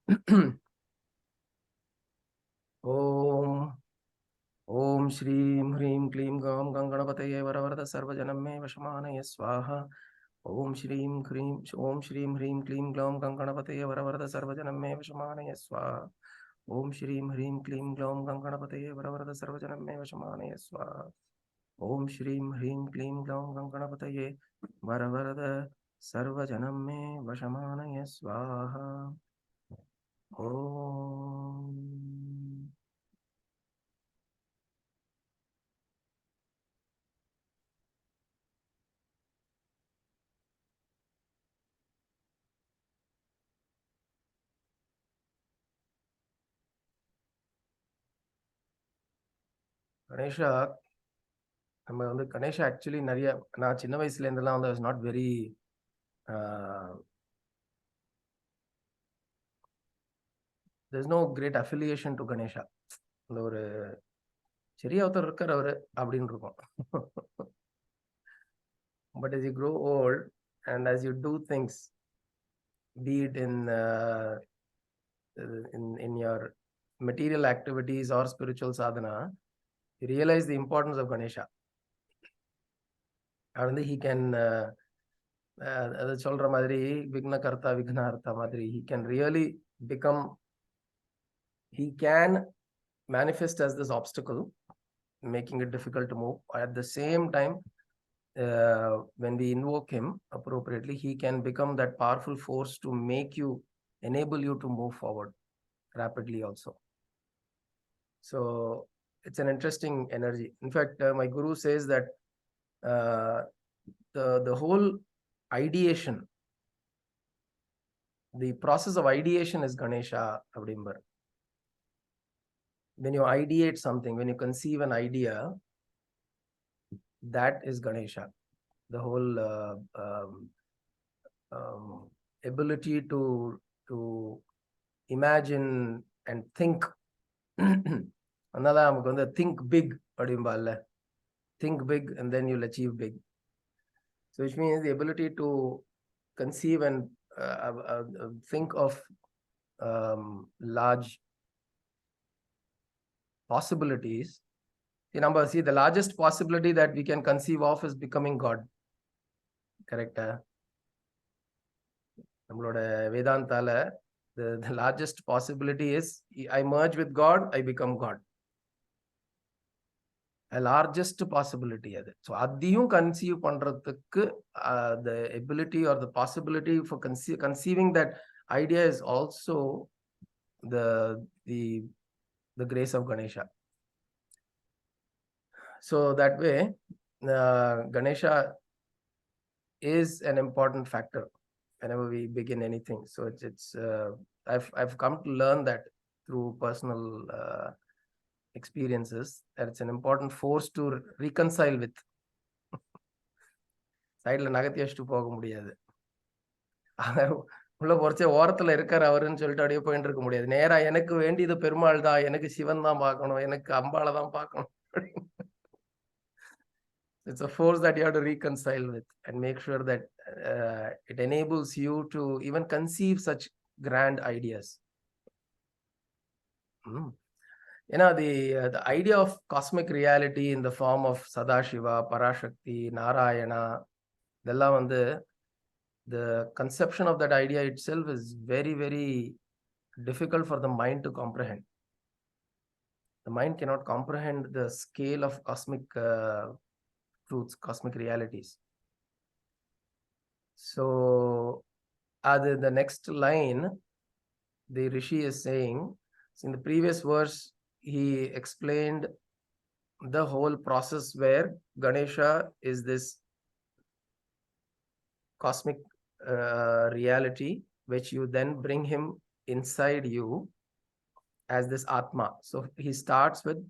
Om Shrim Hrim Klim Gam Ganganapataye Varavarada Sarvajanam Me Vashamanaya Swaha. Om Shrim Hrim Klim Glam Ganganapataye Varavarada Sarvajanam Me Vashamanaya Swaha. Om Shrim Hrim Klim Glam Ganganapataye Varavarada Sarvajanam Me Vashamanaya Swaha. Om Shrim Hrim Klim Glam Ganganapataye Varavarada Sarvajanam Me Vashamanaya Swaha. Om. Ganesha, நம்ம வந்து Ganesha actually நிறைய நான் சின்ன வயசுல இருந்தெல்லாம் வந்து not very there's no great affiliation to Ganesha. அந்த ஒரு சரியா ஒருத்தர் இருக்கார் அவரு அப்படின்னு இருக்கும். But as you grow old and as you do things, be it in your material activities or spiritual sadhana, you realize the importance of Ganesha. And he can அது சொல்ற மாதிரி விக்னகர்த்தா விக்னார்த்தா மாதிரி he can really become, he can manifest as this obstacle, making it difficult to move. At the same time, when we invoke him appropriately, he can become that powerful force to make you, enable you to move forward rapidly also. So it's an interesting energy. In fact, my guru says that the whole ideation, the process of ideation is Ganesha Avdimbar. When you ideate something, when you conceive an idea, that is Ganesha. The whole ability to imagine and think. Another think big, think big and then you'll achieve big. So which means the ability to conceive and think of large possibilities. See, the largest possibility that we can conceive of is becoming God. Correct? Vedantala, the largest possibility is I merge with God, I become God. A largest possibility. So adiyum conceive pandradhukku the ability or the possibility for conceiving that idea is also the grace of Ganesha. So that way, Ganesha is an important factor whenever we begin anything. So it's I've come to learn that through personal experiences, that it's an important force to reconcile with. சைட்ல நகர்த்தி வச்சுட்டு போக முடியாது. உள்ள பொறிச்ச ஓரத்துல இருக்காரு அவருன்னு சொல்லிட்டு அப்படியே போயிட்டு இருக்க முடியாது. நேரா எனக்கு வேண்டியது பெருமாள் தான், எனக்கு சிவன் தான் பார்க்கணும், எனக்கு அம்பாளை தான் பார்க்கணும். It's a force that you have to reconcile with and make sure that it enables you to even conceive such grand ideas. The idea of cosmic reality in the form of Sadashiva, Parashakti, Narayana, the conception of that idea itself is very, very difficult for the mind to comprehend. The mind cannot comprehend the scale of cosmic truths, cosmic realities. So the next line, the Rishi is saying, in the previous verse, he explained the whole process where Ganesha is this cosmic reality, which you then bring him inside you as this Atma. So he starts with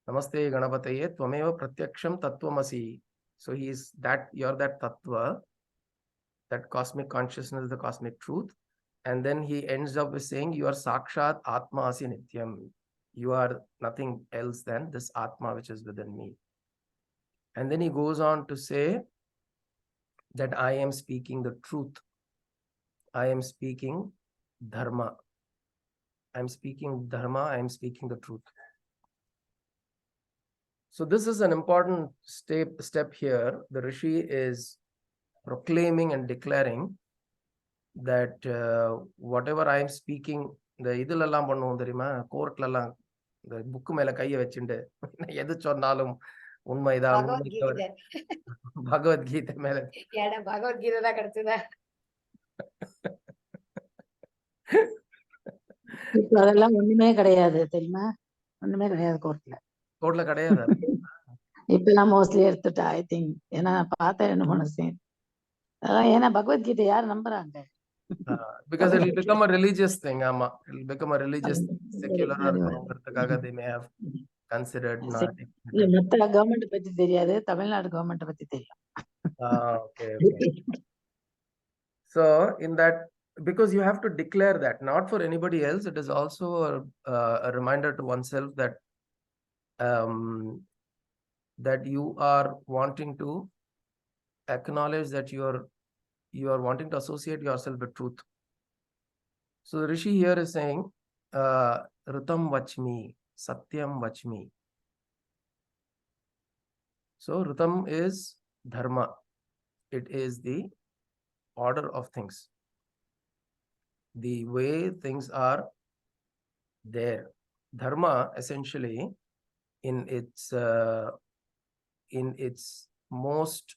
Namaste Ganapataye Tvameva Pratyaksham Tattvamasi. So he is that, you're that Tattva, that cosmic consciousness, the cosmic truth. And then he ends up with saying, you are Sakshat Atma Asi Nityam. You are nothing else than this Atma which is within me. And then he goes on to say that I am speaking the truth. I am speaking Dharma. I'm speaking dharma, I'm speaking the truth. So this is an important step here. The Rishi is proclaiming and declaring that whatever I am speaking, the idhilellam பண்ணுவோம் தெரியுமா, கோர்ட்லலாம் இந்த book மேல கையை வச்சுட்டு எது சொன்னாலும் உண்மைதான், பகவத்கீதை மேல பகவத்கீதை தான் கிடைச்சதா? இப்ப அதெல்லாம் ஒண்ணுமே கிடையாது தெரியுமா? ஒண்ணுமே கிடையாது கோர்ட்ல கிடையாது. இப்பெல்லாம் மோஸ்ட்லி எடுத்துட்டா ஐ திங்க். ஏன்னா நான் பார்த்தேன் 2-3 சீன். அதான் ஏன்னா பகவத்கீதை யார் நம்புறாங்க? Because it will become a religious thing. It will become a religious secular இருக்கணும்ங்கிறதுக்காக they may have considered not. மத்த கவர்மெண்ட் பத்தி தெரியாது, தமிழ்நாடு கவர்மெண்ட் பத்தி தெரியும். Okay. So in that, because you have to declare that, not for anybody else, it is also a reminder to oneself that that you are wanting to acknowledge that you are wanting to associate yourself with truth. So the Rishi here is saying, ṛtaṃ vacmi, satyaṃ vacmi. So ṛtaṃ is dharma. It is the order of things, the way things are there. Dharma essentially in its most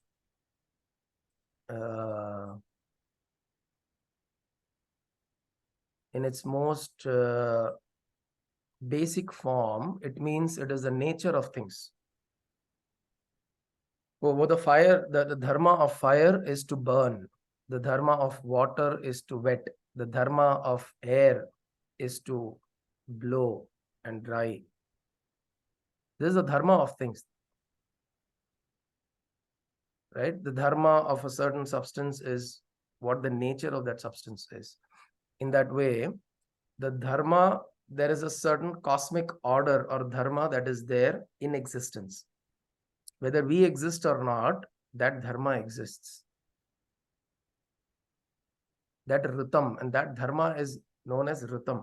basic form, it means it is the nature of things. The fire, the dharma of fire is to burn. The dharma of water is to wet. The dharma of air is to blow and dry. This is the dharma of things. Right? The dharma of a certain substance is what the nature of that substance is. In that way, the dharma, there is a certain cosmic order or dharma that is there in existence. Whether we exist or not, that dharma exists. That ṛtaṃ, and that dharma is known as ṛtaṃ.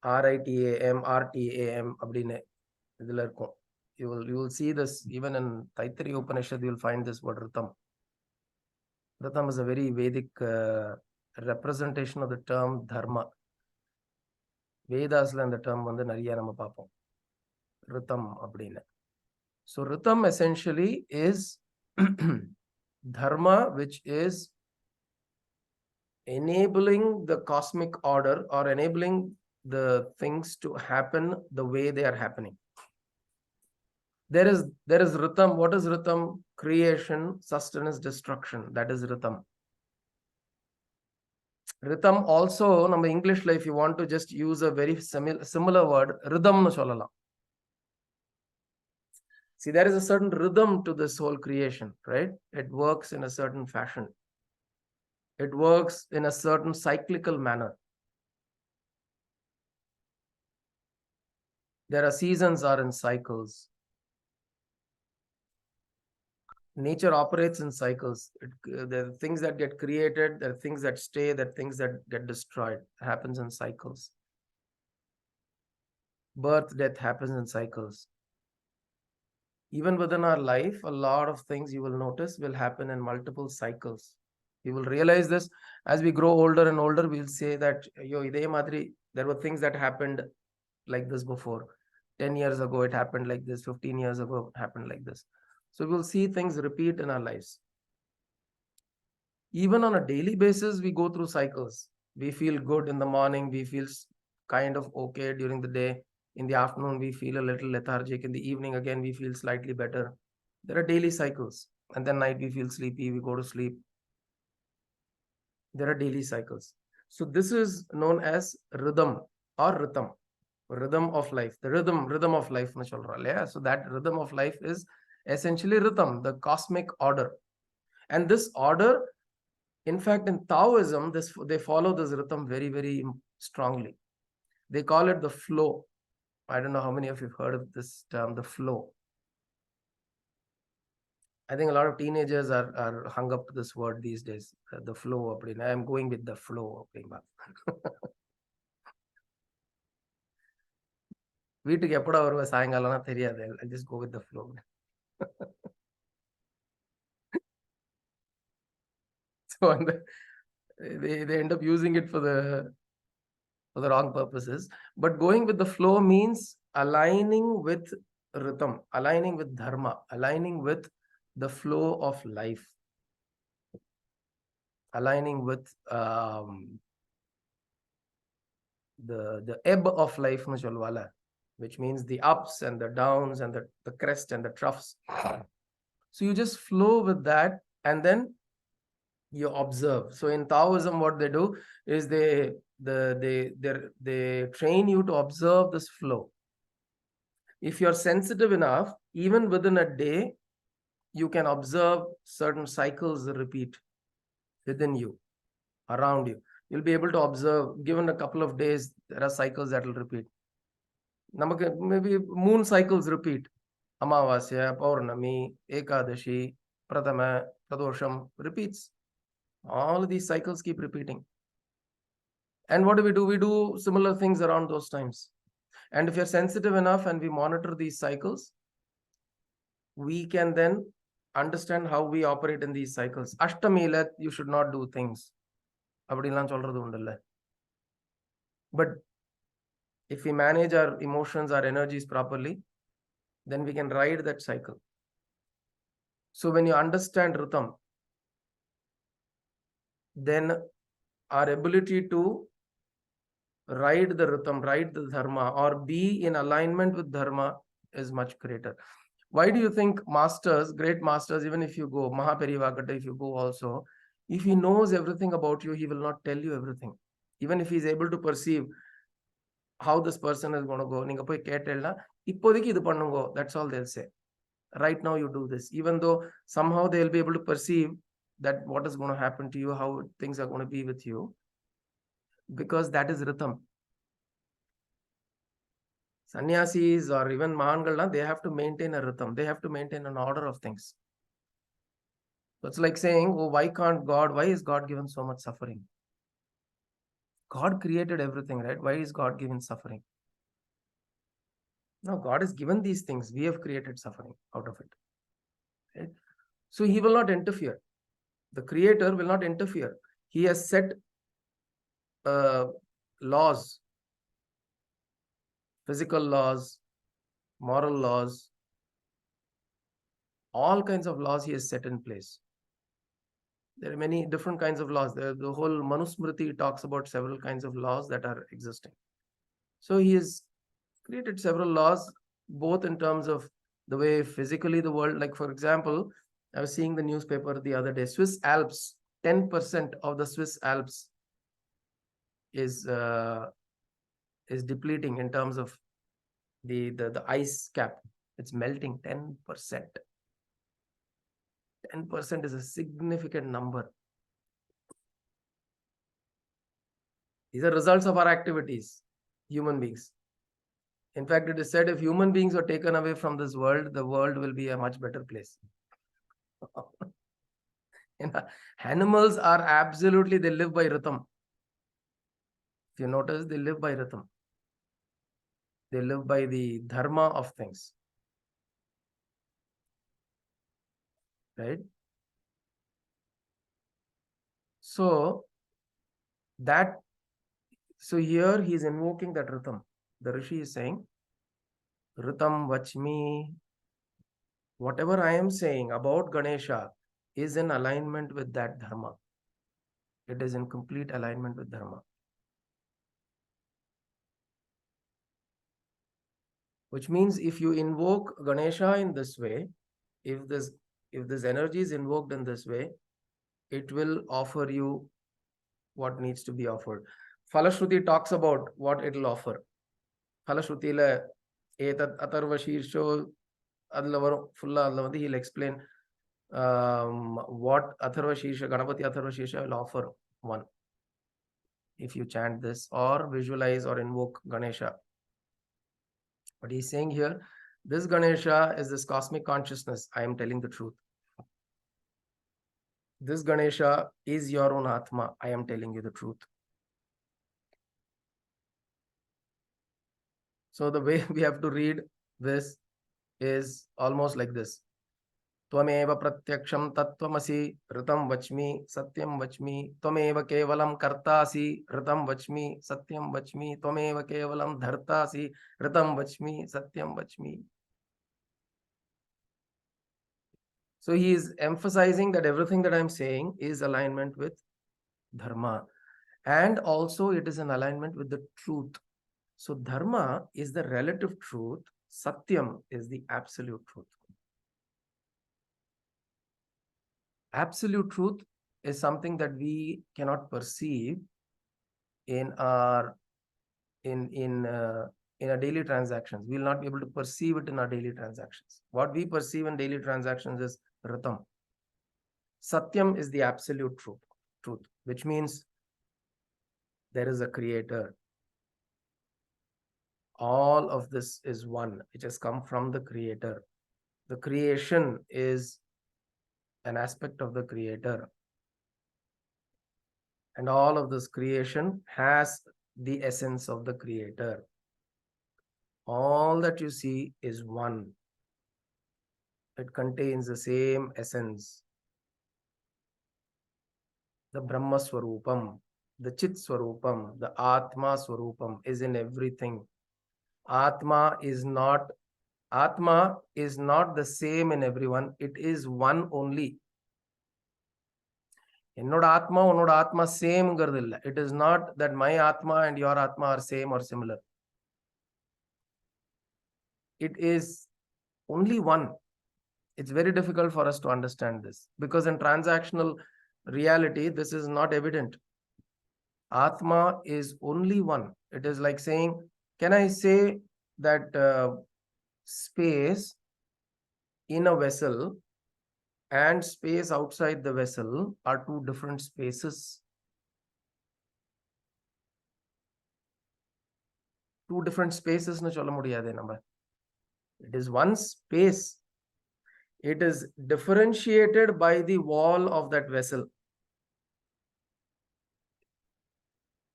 ṛtaṃ, ṛtaṃ அப்படின்னு இதுல இருக்கும். You will see this even in Taittiriya Upanishad. You will find this word ṛtaṃ. ṛtaṃ is a very Vedic representation of the term dharma. Vedasla இந்த term வந்து நிறைய நம்ம பார்ப்போம், ṛtaṃ அப்படின்னு. So ṛtaṃ essentially is dharma, which is enabling the cosmic order or enabling the things to happen the way they are happening. There is ṛtaṃ. What is ṛtaṃ? Creation, sustenance, destruction. That is ṛtaṃ. ṛtaṃ also, நம்ம இங்கிலீஷ்ல if you want to just use a very similar word, ரிதம்னு சொல்லலாம். See, there is a certain rhythm to this whole creation, right? It works in a certain fashion. It works in a certain cyclical manner. There are seasons are in cycles. Nature operates in cycles. There are things that get created, there are things that stay, there are things that get destroyed. It happens in cycles. Birth, death happens in cycles. Even within our life, a lot of things you will notice will happen in multiple cycles. You will realize this as we grow older and older. We'll say that, idhe madri, there were things that happened like this before. 10 years ago, it happened like this. 15 years ago, it happened like this. So we'll see things repeat in our lives. Even on a daily basis, we go through cycles. We feel good in the morning. We feel kind of okay during the day. In the afternoon, we feel a little lethargic. In the evening, again, we feel slightly better. There are daily cycles. And then night, we feel sleepy. We go to sleep. There are daily cycles. So this is known as rhythm or ṛtaṃ, rhythm of life. The rhythm of life. So that rhythm of life is essentially ṛtaṃ, the cosmic order. And this order, in fact, in Taoism, they follow this ṛtaṃ very, very strongly. They call it the flow. I don't know how many of you have heard of this term, the flow. I think a lot of teenagers are hung up to this word these days, the flow. I am going with the flow. வீட்டுக்கு எப்படா வருவ சாயங்காலம்னா தெரியாது. I just go with the flow. So they end up using it for the wrong purposes. But going with the flow means aligning with ṛtaṃ, aligning with dharma, aligning with the flow of life, aligning with the ebb of life, which means the ups and the downs and the crest and the troughs. So you just flow with that, and then you observe. So in Taoism, what they do is they train you to observe this flow. If you're sensitive enough, even within a day, you can observe certain cycles repeat within you, around you. You'll be able to observe, given a couple of days, there are cycles that will repeat. Maybe moon cycles repeat. Amavasya, Paurnami, Ekadashi, Prathama, Pradosham repeats. All of these cycles keep repeating. And what do? We do similar things around those times. And if you're sensitive enough and we monitor these cycles, we can then understand how we operate in these cycles. Ashtamila, you should not do things. But if we manage our emotions, our energies properly, then we can ride that cycle. So when you understand ṛtaṃ, then our ability to ride the ṛtaṃ, ride the dharma, or be in alignment with dharma is much greater. Why do you think masters, great masters, even if you go, Mahaperivakata, if you go also, if he knows everything about you, he will not tell you everything. Even if he is able to perceive how this person is going to go, நீங்க போய் கேட்டேன்னா இப்போதைக்கு இது பண்ணுங்க, that's all they'll say. Right now you do this, even though somehow they'll be able to perceive that what is going to happen to you, how things are going to be with you, because that is ṛtaṃ. Sannyasis or even Mahangalna, they have to maintain a ṛtaṃ. They have to maintain an order of things. So it's like saying, oh, why is God given so much suffering? God created everything, right? Why is God given suffering? No, God has given these things. We have created suffering out of it. Right? So he will not interfere. The creator will not interfere. He has set laws, physical laws, moral laws, all kinds of laws he has set in place. There are many different kinds of laws. The whole Manusmriti talks about several kinds of laws that are existing. So he has created several laws, both in terms of the way physically the world, like for example, I was seeing the newspaper the other day, Swiss Alps, 10% of the Swiss Alps is depleting in terms of the ice cap. It's melting 10%. 10% is a significant number. These are results of our activities, human beings. In fact, it is said if human beings are taken away from this world, the world will be a much better place. Animals are absolutely, they live by ṛtaṃ. If you notice, they live by ṛtaṃ. They live by the dharma of things. Right? So here he is invoking that ṛtaṃ. The Rishi is saying, ṛtaṃ vacmi, whatever I am saying about Ganesha is in alignment with that dharma. It is in complete alignment with dharma. Which means if you invoke Ganesha in this way, if this energy is invoked in this way, it will offer you what needs to be offered. Falashruti talks about what it will offer. Falashrutila etat atharvasheersho adla varum fulla adla vandu he'll explain what Atharvasheersha, Ganapati Atharvasheersha will offer one if you chant this or visualize or invoke Ganesha. But he's saying here, this Ganesha is this cosmic consciousness. I am telling the truth. this Ganesha is your own Atma. I am telling you the truth. So the way we have to read this is almost like this. Tvameva pratyaksham tattvamasi ṛtaṃ vacmi satyaṃ vacmi tvameva kevalam kartasi ṛtaṃ vacmi satyaṃ vacmi tvameva kevalam dhartasi ṛtaṃ vacmi satyaṃ vacmi. So he is emphasizing that everything that I am saying is alignment with dharma, and also it is an alignment with the truth. So dharma is the relative truth, satyam is the absolute truth. Absolute truth is something that we cannot perceive in our daily transactions. We will not be able to perceive it in our daily transactions. What we perceive in daily transactions is ṛtaṃ. Satyam is the absolute truth, which means there is a creator. All of this is one. It has come from the creator. The creation is an aspect of the creator. And all of this creation has the essence of the creator. All that you see is one. It contains the same essence. The Brahma Swarupam, the Chit Swarupam, the Atma Swarupam is in everything. Atma is not the same in everyone. It is one only. Ennoda Atma, unoda Atma same illa. It is not that my Atma and your Atma are same or similar. It is only one. It's very difficult for us to understand this because in transactional reality, this is not evident. Atma is only one. It is like saying, can I say that space in a vessel and space outside the vessel are two different spaces? Two different spaces nu solla mudiyadhe nama. It is one space. It is differentiated by the wall of that vessel.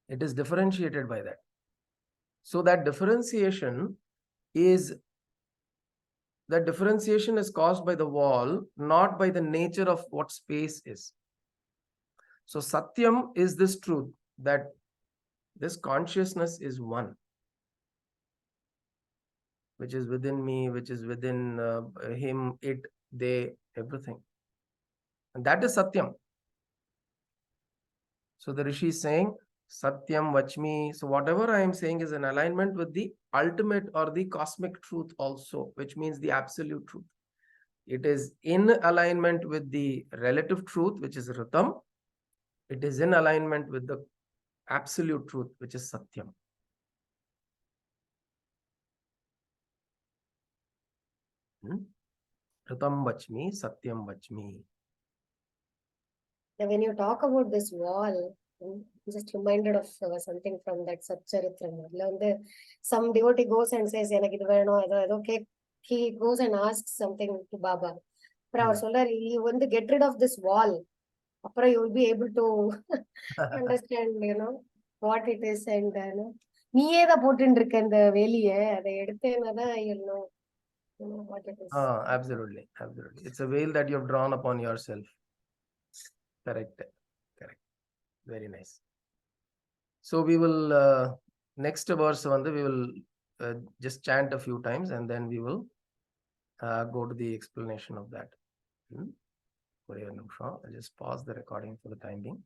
It is differentiated by that. So that differentiation is caused by the wall, not by the nature of what space is. So satyam is this truth that this consciousness is one, which is within me, which is within him, it, they, everything. And that is satyam. So the Rishi is saying, Satyam vacmi. So whatever I am saying is in alignment with the ultimate or the cosmic truth also, which means the absolute truth. It is in alignment with the relative truth, which is ṛtaṃ. It is in alignment with the absolute truth, which is satyam. ṛtaṃ vacmi, satyam vacmi. When you talk about this wall, I'm just reminded of something from that satyaṃ. Some devotee goes and says, he goes and asks something to Baba. You want to get rid of this wall. You will be able to understand, what it is. And you'll know what it is. Absolutely. It's a veil that you have drawn upon yourself. Correct. Very nice. So we will next verse we will just chant a few times and then we will go to the explanation of that. I'll just pause the recording for the time being.